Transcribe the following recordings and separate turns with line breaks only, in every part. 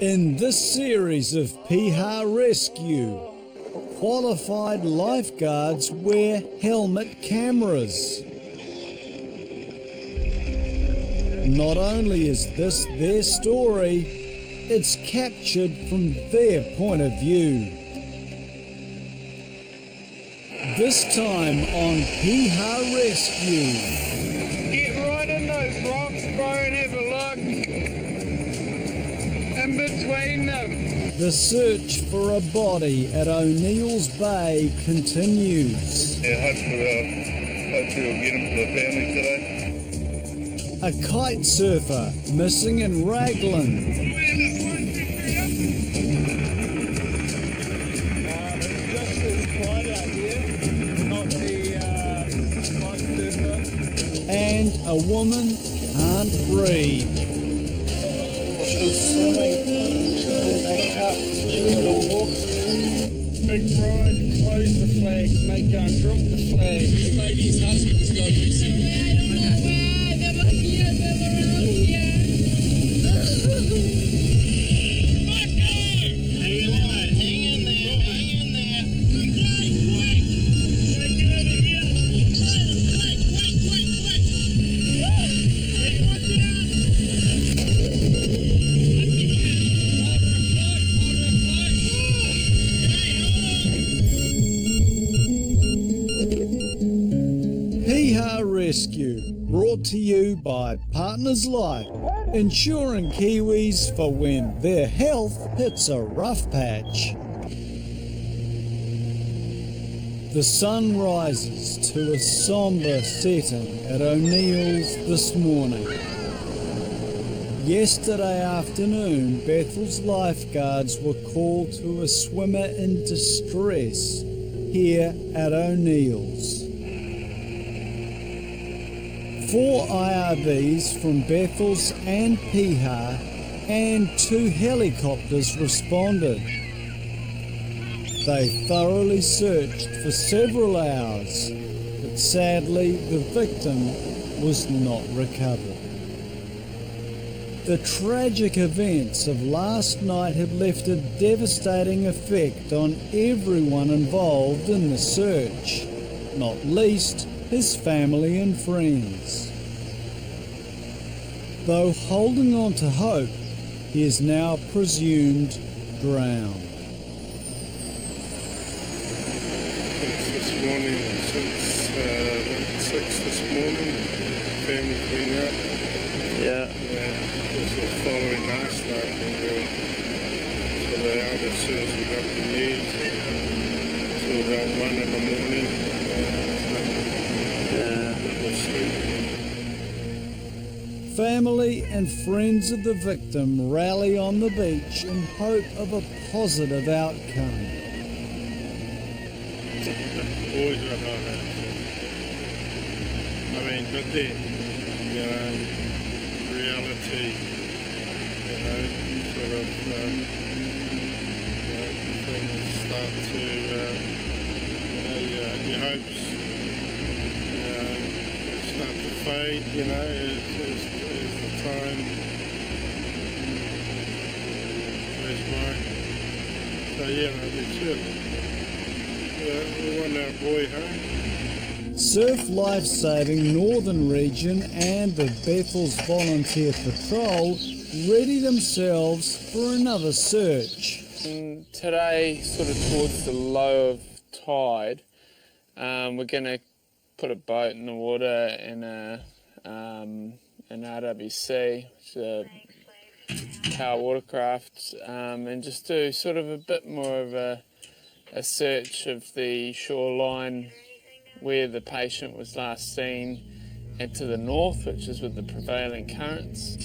In this series of Piha Rescue, qualified lifeguards wear helmet cameras. Not only is this their story, it's captured from their point of view. This time on Piha Rescue.
Get right in those rocks, bro, and have a look. In between them.
The search for a body at O'Neill's Bay continues.
Yeah, hopefully we'll get him for the family today.
A kite surfer missing in Raglan.
Just this quiet out here, not the kite surfer.
And a woman can't breathe.
Big pride, close the flag, make drop the flag. This lady's husband's got this. I don't know where, they're around here. Hang in there.
Piha Rescue, brought to you by Partners Life, ensuring Kiwis for when their health hits a rough patch. The sun rises to a sombre setting at O'Neill's this morning. Yesterday afternoon, Bethel's lifeguards were called to a swimmer in distress here at O'Neill's. 4 IRVs from Bethel's and Piha and 2 helicopters responded. They thoroughly searched for several hours, but sadly the victim was not recovered. The tragic events of last night have left a devastating effect on everyone involved in the search, not least his family and friends. Though holding on to hope, he is now presumed drowned.
This morning, since 6 this morning, family's been out. Yeah. This was following last night when we were for the eldest as soon as we got the news till about 1 in the morning.
Family and friends of the victim rally on the beach in hope of a positive outcome.
Always about that. I mean, but then, reality, sort of, things start to, your hopes start to fade, as the time goes by. So it's good. We want our boy home.
Surf Lifesaving Northern Region and the Bethel's Volunteer Patrol ready themselves for another search.
Today, sort of towards the low of tide, we're going to put a boat in the water in an RWC, which is a power watercraft, and just do sort of a bit more of a search of the shoreline where the patient was last seen and to the north, which is with the prevailing currents.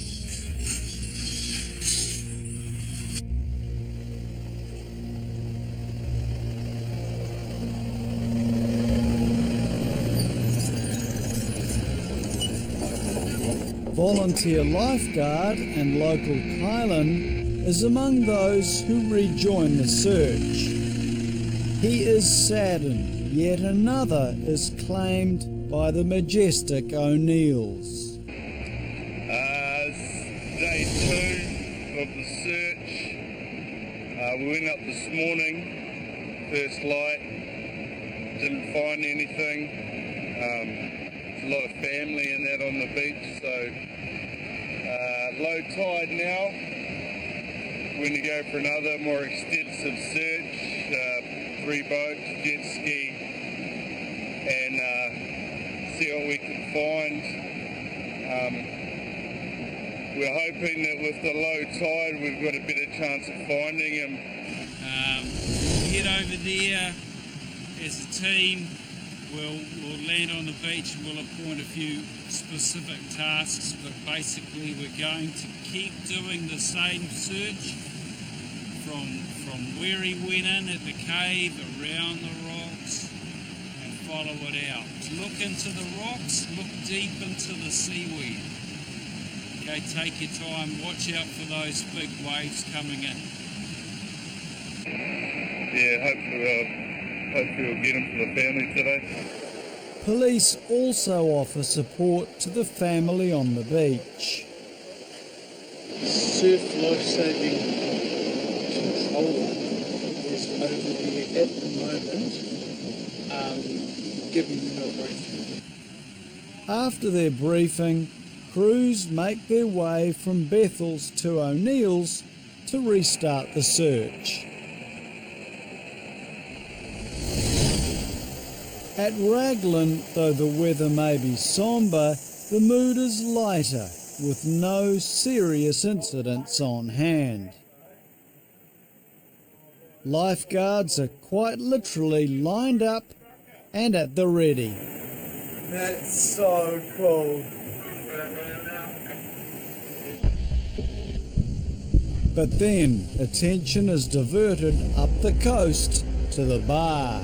Volunteer lifeguard and local Kylan is among those who rejoin the search. He is saddened, yet another is claimed by the majestic O'Neill's.
Day 2 of the search. We went up this morning, first light, didn't find anything. There's a lot of family and that on the beach, so low tide now. We're going to go for another more extensive search, 3 boats, jet ski, and see what we can find. We're hoping that with the low tide we've got a better chance of finding him.
Head over there as a team. We'll land on the beach and we'll appoint a few specific tasks, but basically we're going to keep doing the same search from where he went in at the cave, around the rocks, and follow it out. Look into the rocks, look deep into the seaweed. Okay, take your time, watch out for those big waves coming in.
Yeah, hopefully we'll get him for the family today.
Police also offer support to the family on the beach.
Surf life-saving controller is over there at the moment, giving them a briefing.
After their briefing, crews make their way from Bethel's to O'Neill's to restart the search. At Raglan, though the weather may be sombre, the mood is lighter, with no serious incidents on hand. Lifeguards are quite literally lined up and at the ready.
That's so cool.
But then attention is diverted up the coast to the bar.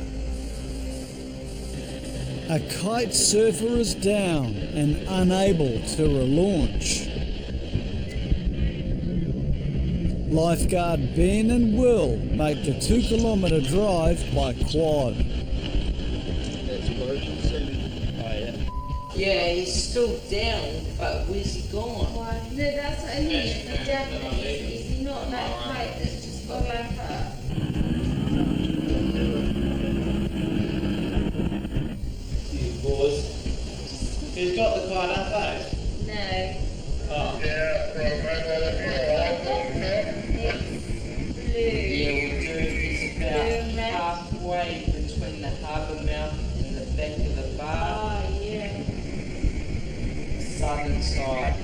A kite surfer is down and unable to relaunch. Lifeguard Ben and Will make the 2-kilometre drive by quad.
That's broken, Sammy. Oh, yeah.
Yeah, he's still down, but where's he gone?
Why? No, that's what I mean. The definitely is not that height that's just gone like that.
Boys. Who's got the kite up, eh?
No.
Oh.
Yeah,
Blue.
Yeah, we'll do it's about
Blue map.
halfway between the harbour mouth and the back of the bar.
Oh, yeah.
Southern side.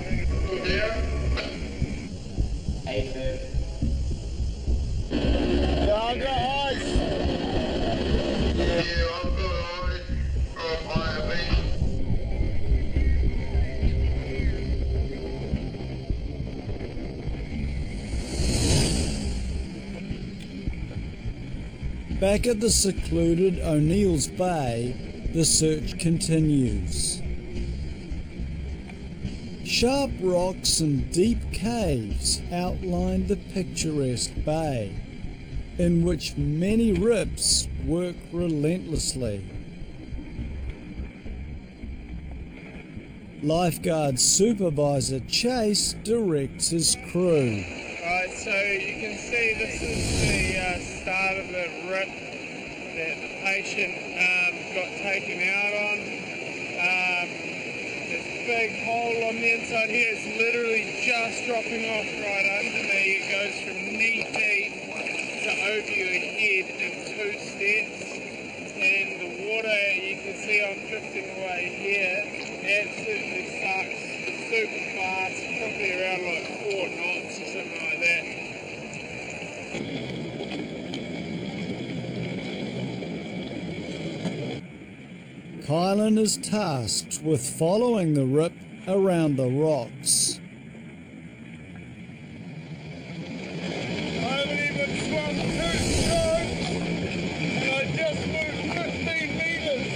A-Bird.
Yeah, I've got eyes. Yeah, I've got eyes.
Back at the secluded O'Neill's Bay, the search continues. Sharp rocks and deep caves outline the picturesque bay, in which many rips work relentlessly. Lifeguard supervisor Chase directs his crew.
Right, so you can see this is the start of the rip that the patient got taken out on. There's a big hole on the inside here. It's literally just dropping off right under me. It goes from knee deep to over your head in 2 steps. And the water, you can see I'm drifting away here, absolutely sucks. Super fast, probably around like 4 knots or something like that.
Kylan is tasked with following the rip around the rocks.
I haven't even swum 2 strokes, and I just moved 15 metres.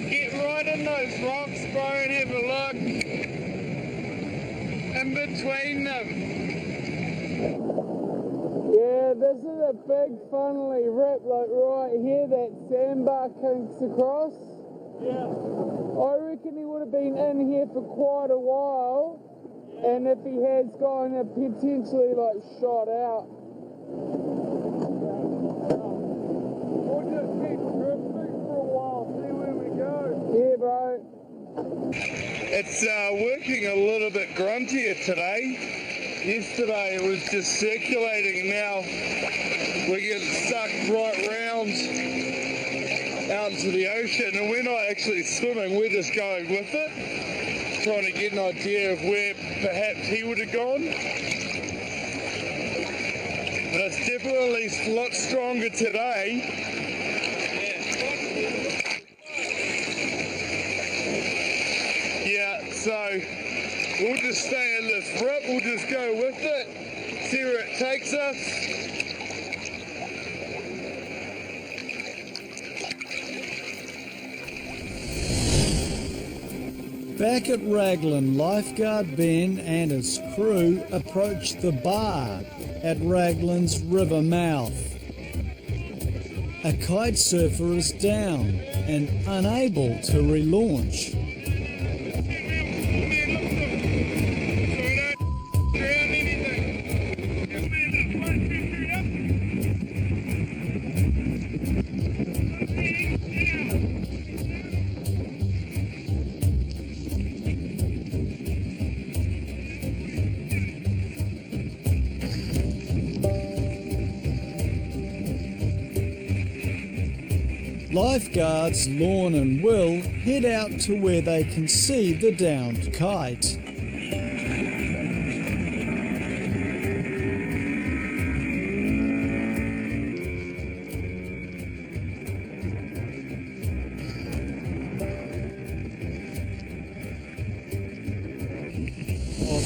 Get right in those rocks, bro, and have a look. In between them. Yeah, this is a big funnely rip, like right here, that sandbar kinks across. Yeah. I reckon he would have been in here for quite a while.
And if he has gone potentially like shot out.
We'll just keep drifting for a while, see where we go.
Yeah, bro.
It's working a little bit gruntier today. Yesterday it was just circulating, now we're getting sucked right round out into the ocean, and we're not actually swimming, we're just going with it, trying to get an idea of where perhaps he would have gone. But it's definitely a lot stronger today. Yeah, so we'll just stay in this rip, we'll just go with it, see where it takes us.
Back at Raglan, lifeguard Ben and his crew approach the bar at Raglan's river mouth. A kite surfer is down and unable to relaunch. Lifeguards Lorne and Will head out to where they can see the downed kite.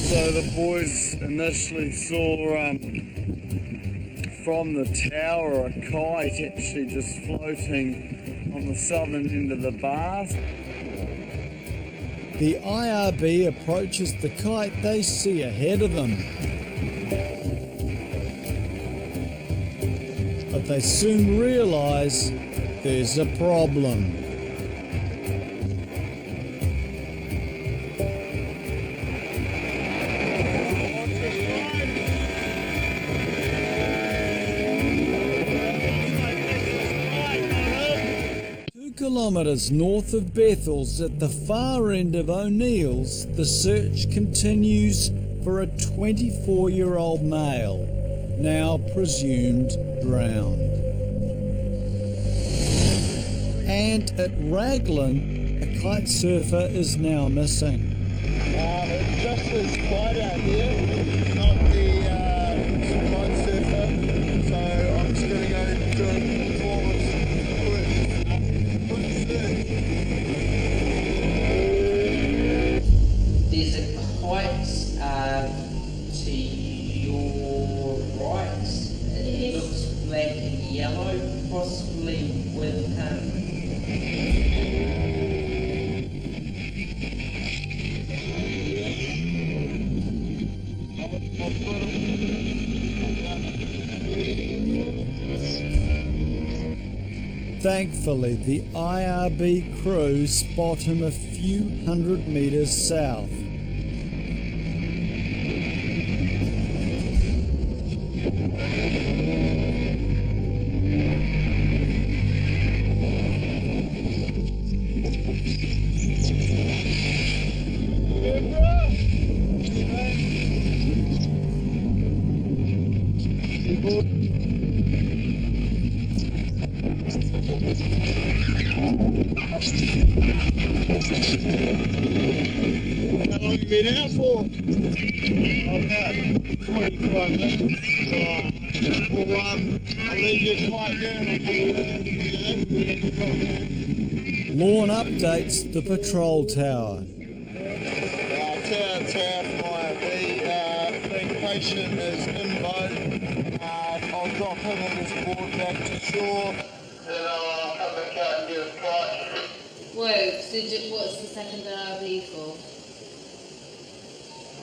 So the boys initially saw from the tower a kite actually just floating on the southern end of the bar.
The IRB approaches the kite they see ahead of them. But they soon realise there's a problem. Kilometres north of Bethel's at the far end of O'Neill's, the search continues for a 24-year-old male, now presumed drowned. And at Raglan, a kite surfer is now missing.
It's just this kite out here, not the kite surfer, so I'm just going to go do a performance.
There's a kite to your right. It looks black and yellow, possibly with him.
Thankfully, the IRB crew spot him a few hundred metres south.
How long have you been out for? About 25 minutes. Well, I'll leave you quite down.
Lorne updates the patrol tower.
Tower for the patient is in boat. I'll drop him on this board back to shore. Then I'll come back out and get a flight.
Whoa, so what's the second RV for?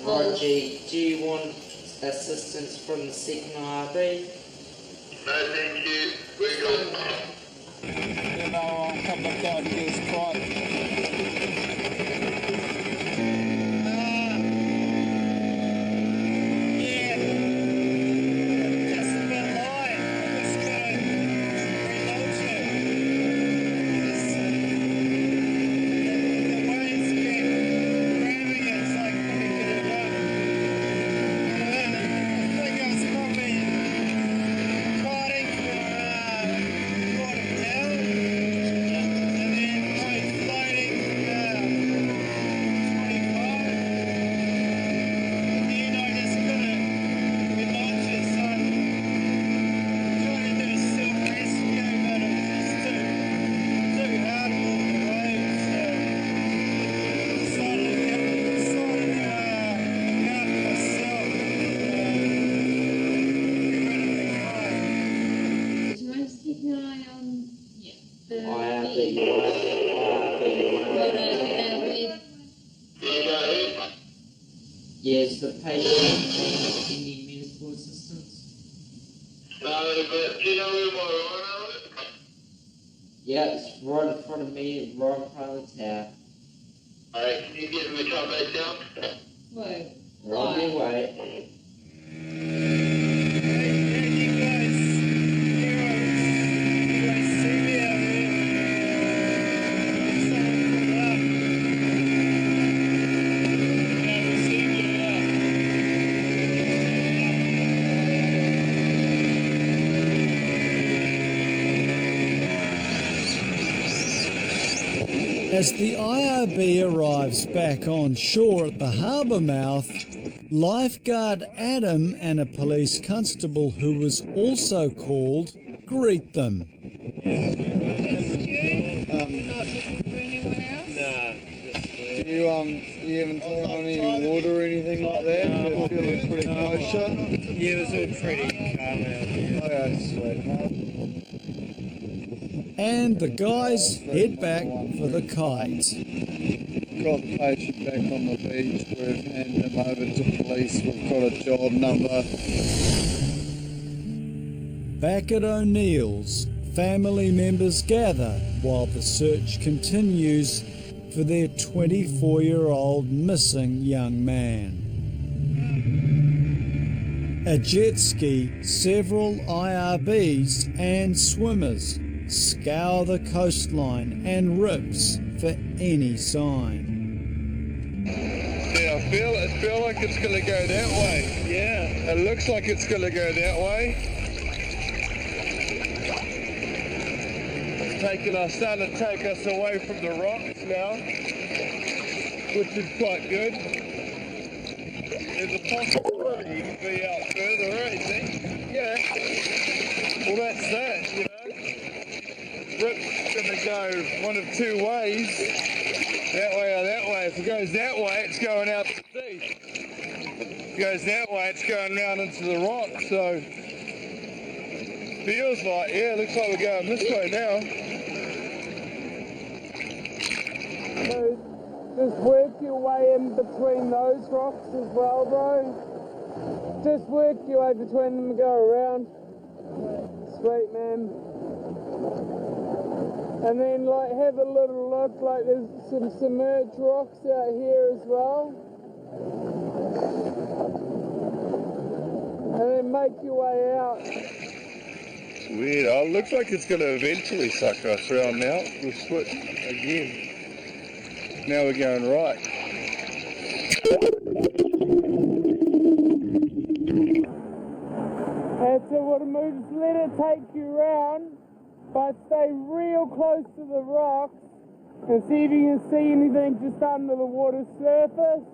Roger, do you want assistance from the second RV?
No, thank you. We're good. Then I'll come back out and get his flight.
patient and need medical assistance?
But do you know where my rhino is?
Yeah, it's right in front of me, right in front of the tower.
Alright, can you get me come back down?
Wait.
We're on your way.
As the IRB arrives back on shore at the harbour mouth, lifeguard Adam and a police constable who was also called greet them.
You haven't taken on any water or anything like that? You're feeling pretty kosher?
Yeah, it was all pretty calm out here.
Okay, sweet.
And the guys head back for the kite.
Got the patient back on the beach. We've handed him over to police. We've got a job number.
Back at O'Neill's, family members gather while the search continues for their 24-year-old missing young man. A jet ski, several IRBs and swimmers scour the coastline and rips for any sign.
Yeah, I feel like it's going to go that way. Yeah. It looks like it's going to go that way. Starting to take us away from the rocks now, which is quite good. There's a possibility you could be out further, right, you think? Yeah. Well, that's that, you know. Rip's going to go one of two ways, that way or that way. If it goes that way, it's going out to sea. If it goes that way, it's going round into the rock, so feels like, yeah, looks like we're going this way now.
So just work your way in between those rocks as well, bro. Just work your way between them and go around. Sweet, man. And then like have a little look, like there's some submerged rocks out here as well. And then make your way out.
Weird. Oh, it looks like it's going to eventually suck us around now. We'll switch again. Now we're going right.
That's it, what a move. Just let it take you round, but stay real close to the rocks and see if you can see anything just under the water surface.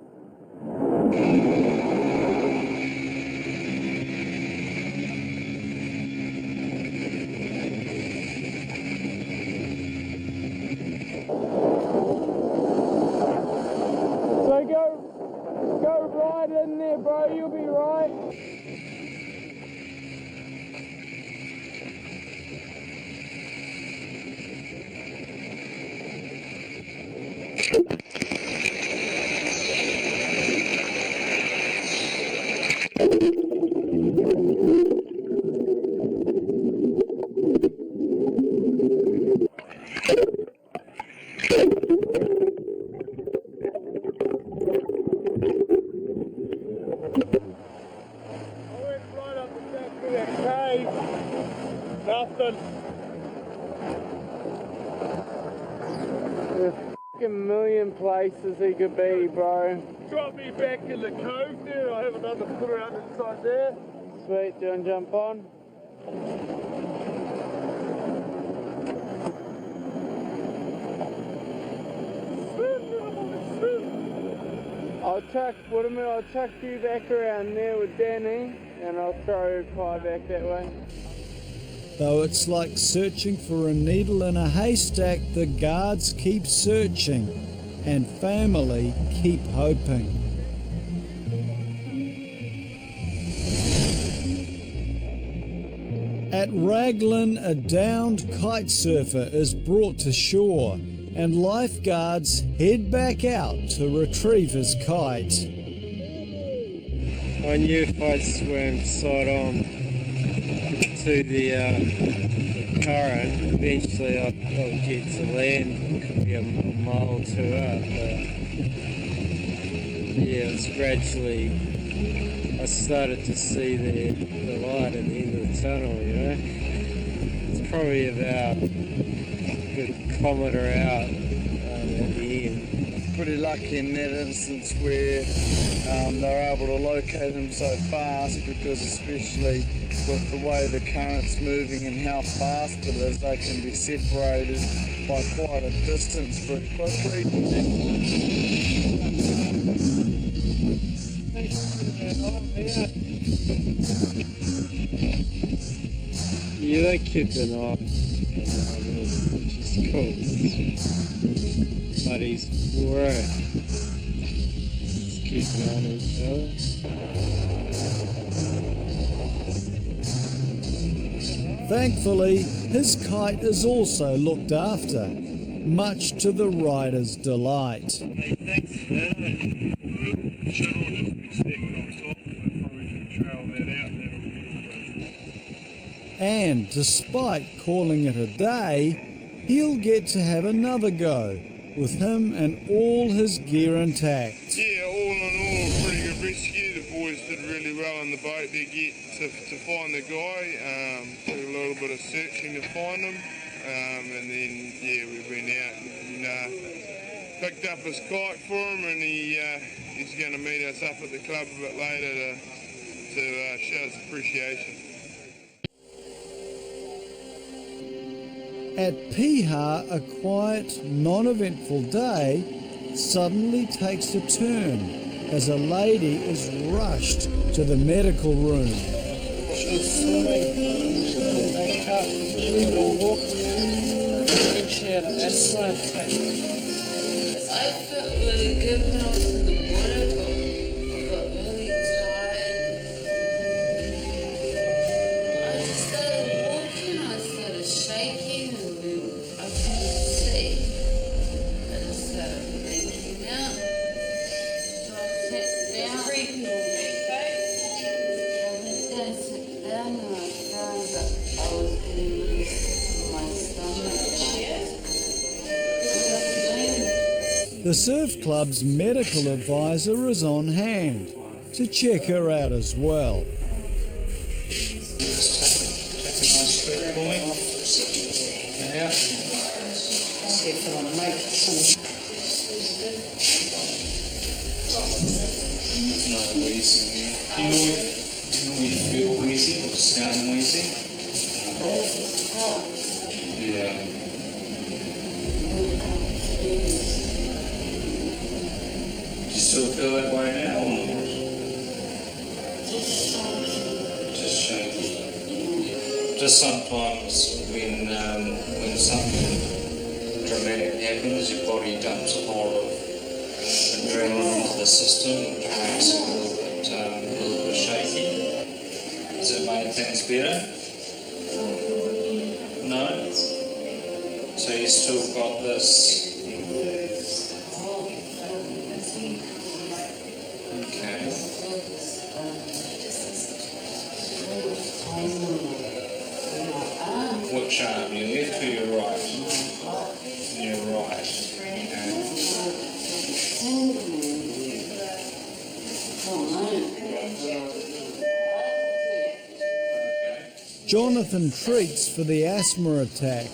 So go right in there, bro, you'll be right.
Nothing.
There's a million places he could be, bro.
Drop me back in the cove there. I have another put around inside there.
Sweet, do you want to jump on? I'll chuck you back around there with Danny, and I'll throw Piha back that way.
Though it's like searching for a needle in a haystack, the guards keep searching and family keep hoping. At Raglan, a downed kite surfer is brought to shore and lifeguards head back out to retrieve his kite.
I knew if I swam side on to the current, eventually I'd get to land. It could be a mile or two up, but yeah, it's gradually, I started to see the light at the end of the tunnel, you know. It's probably about a good kilometre out at the end.
Pretty lucky in that instance where they were able to locate him so fast, because especially with the way the current's moving and how fast it is, they can be separated by quite a distance pretty quickly.
Yeah, they kept an eye, which is cool. But he's right. Just keep an eye on each other.
Thankfully, his kite is also looked after, much to the rider's delight. And despite calling it a day, he'll get to have another go, with him and all his gear intact.
Yeah, all in all, a pretty good rescue. The boys did really well on the boat to get to find the guy. Took a little bit of searching to find him, and then yeah, we went out and picked up his kite for him, and he's going to meet us up at the club a bit later to show his appreciation.
At Piha, a quiet, non-eventful day suddenly takes a turn as a lady is rushed to the medical room.
She's swimming. They cut a walk. She had asthma attack.
I felt really good when I was in the water, but I got really tired. I just started walking, I started shaking, and then I couldn't see. I just started blinking out. So I sat down. Breathing all okay? I went down, sat down, and I found that I was getting really sick in my stomach.
The surf club's medical advisor is on hand to check her out as well.
Do you know you feel wheezy or sound wheezy? Yeah. Do you still feel that way now? Or just shaky. Just sometimes when something dramatic happens, your body dumps a whole lot of adrenaline into the system, which makes it a little bit shaky. Does it make things better? No? So you still got this. Okay. Which arm? Your left or your right? Your right.
Jonathan treats for the asthma attack,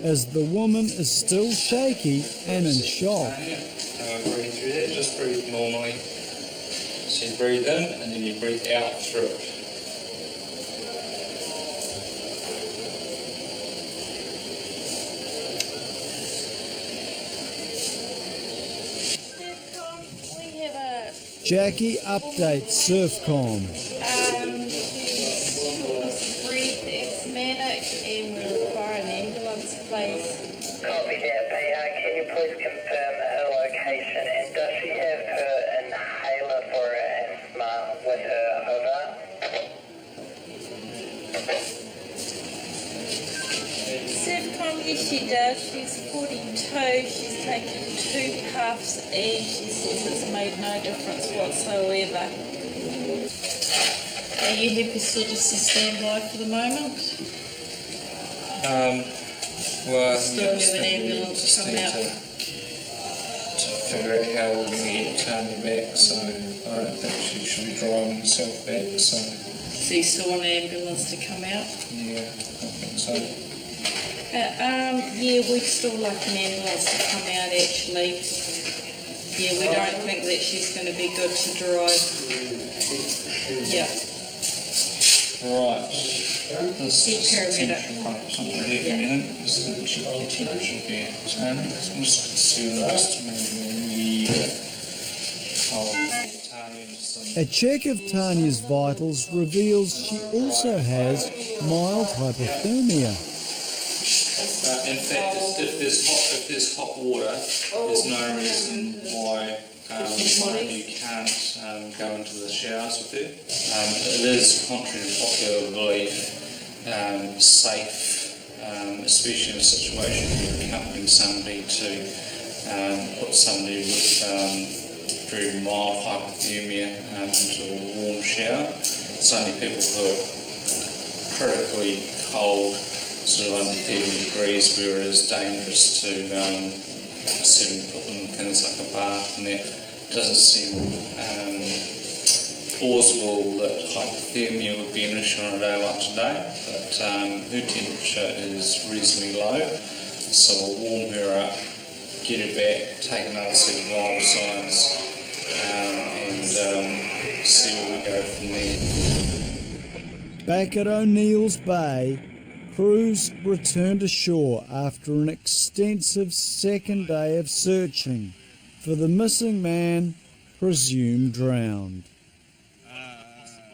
as the woman is still shaky and in shock.
Breathe through there, just breathe normally. So you breathe in and then you breathe out through it.
We have a
Jackie updates Surfcom.
she's breathed asthmatic and we require an ambulance, please.
Copy that, Piha. Can you please confirm her location, and does she have her inhaler for her asthma with her? Over.
Surfcom, yes she does. She's 42, she's taken 2 puffs and she says it's made no difference whatsoever. Are you happy sort of to stand by for the moment?
Well,
Still have an ambulance come out.
To figure out how we're going to get Tanya back, so I don't think she should be driving herself back, so...
So you still want an ambulance to come out?
Yeah, I think so.
Yeah, we'd still like an ambulance to come out actually. Yeah, we don't think that she's going to be good to drive. Yeah.
Right. This is
paramedic.
A check of Tanya's vitals reveals she also has mild hypothermia.
In fact, if there's hot water, there's no reason why you can't go into the showers with her. It is contrary to popular belief safe, especially in a situation where you're accompanying somebody to put somebody with very mild hypothermia into a warm shower. It's only people who are critically cold, sort of under 30 degrees, where it is dangerous to certainly put them in things like a bath, and that doesn't seem plausible that hypothermia would be an issue on a day like today, but her temperature is reasonably low, so we'll warm her up, get her back, take another set of vital signs, and see where we go from there.
Back at O'Neill's Bay, crews returned ashore after an extensive second day of searching for the missing man, presumed drowned.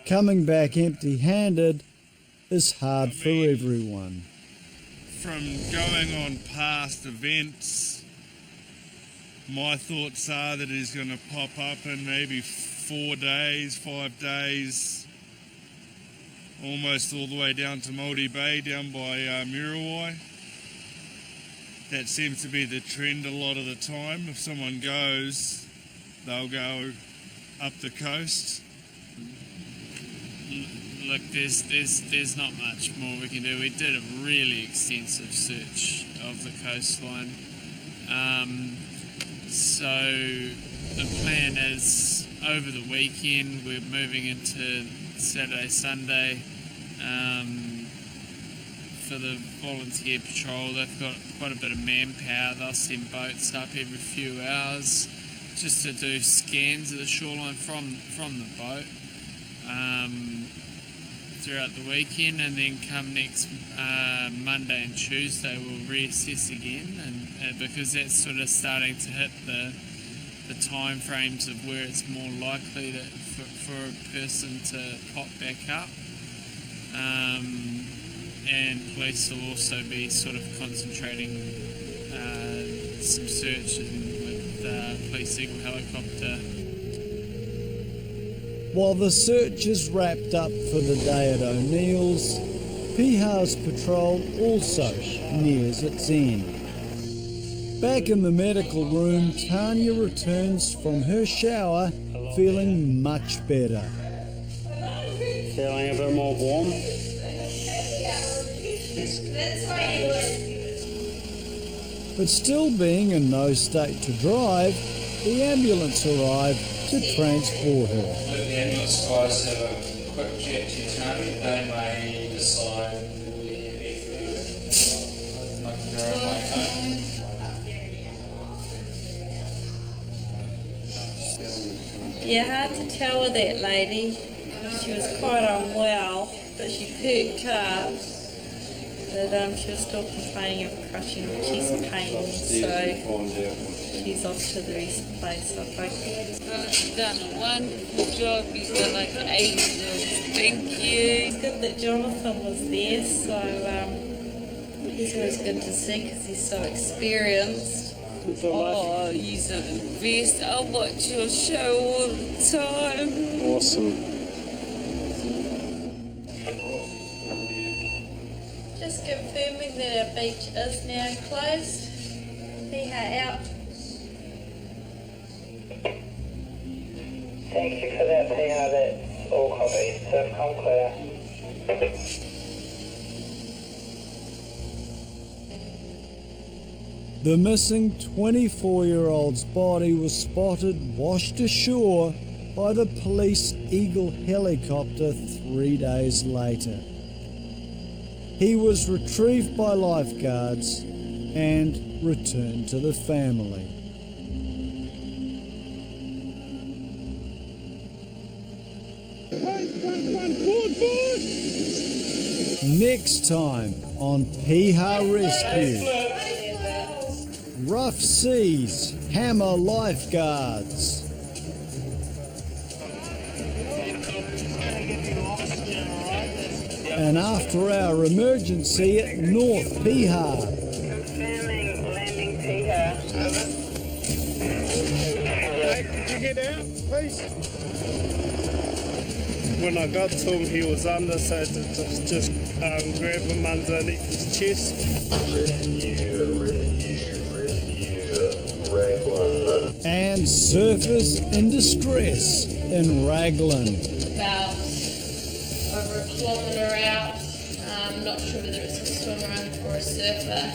Coming back empty-handed is hard for everyone.
From going on past events, my thoughts are that he's going to pop up in maybe 4 days, 5 days, almost all the way down to Māori Bay, down by Muriwai. That seems to be the trend a lot of the time. If someone goes, they'll go up the coast.
Look, there's not much more we can do. We did a really extensive search of the coastline. So the plan is over the weekend we're moving into Saturday, Sunday for the volunteer patrol. They've got quite a bit of manpower. They'll send boats up every few hours just to do scans of the shoreline from the boat throughout the weekend, and then come next Monday and Tuesday we'll reassess again, and because that's sort of starting to hit the time frames of where it's more likely that for a person to pop back up. And police will also be sort of concentrating some searches with Police Eagle helicopter.
While the search is wrapped up for the day at O'Neill's, Piha's patrol also nears its end. Back in the medical room, Tanya returns from her shower feeling much better.
Feeling a bit more warm.
But still being in no state to drive, the ambulance arrived to transport her.
Let the ambulance guys have a quick chat to you, Tony. They may decide I can go on my phone.
Yeah, hard to tell with that lady. She was quite unwell, but she perked up. But she was still complaining of crushing chest pain, so she's off to the rest place, I think.
You've done a wonderful job. You've done like 8 jobs. Thank you.
It's good that Jonathan was there, so he's always good to see because he's so experienced.
Oh, he's the best. I watch your show all the time.
Awesome.
Just confirming that our beach is now closed. Piha out.
Thank you for that, Piha. That All copy. Surfcom clear.
The missing 24-year-old's body was spotted washed ashore by the police Eagle helicopter 3 days later. He was retrieved by lifeguards and returned to the family. Next time on Piha Rescue. Rough seas, hammer lifeguards. And after our emergency at North Piha.
Confirming landing Piha.
Did you get out, please? When I got to him, he was under, so I just grab him underneath his chest.
And surfers in distress in Raglan.
About over a kilometre out. I'm not sure whether it's a swimmer or a surfer.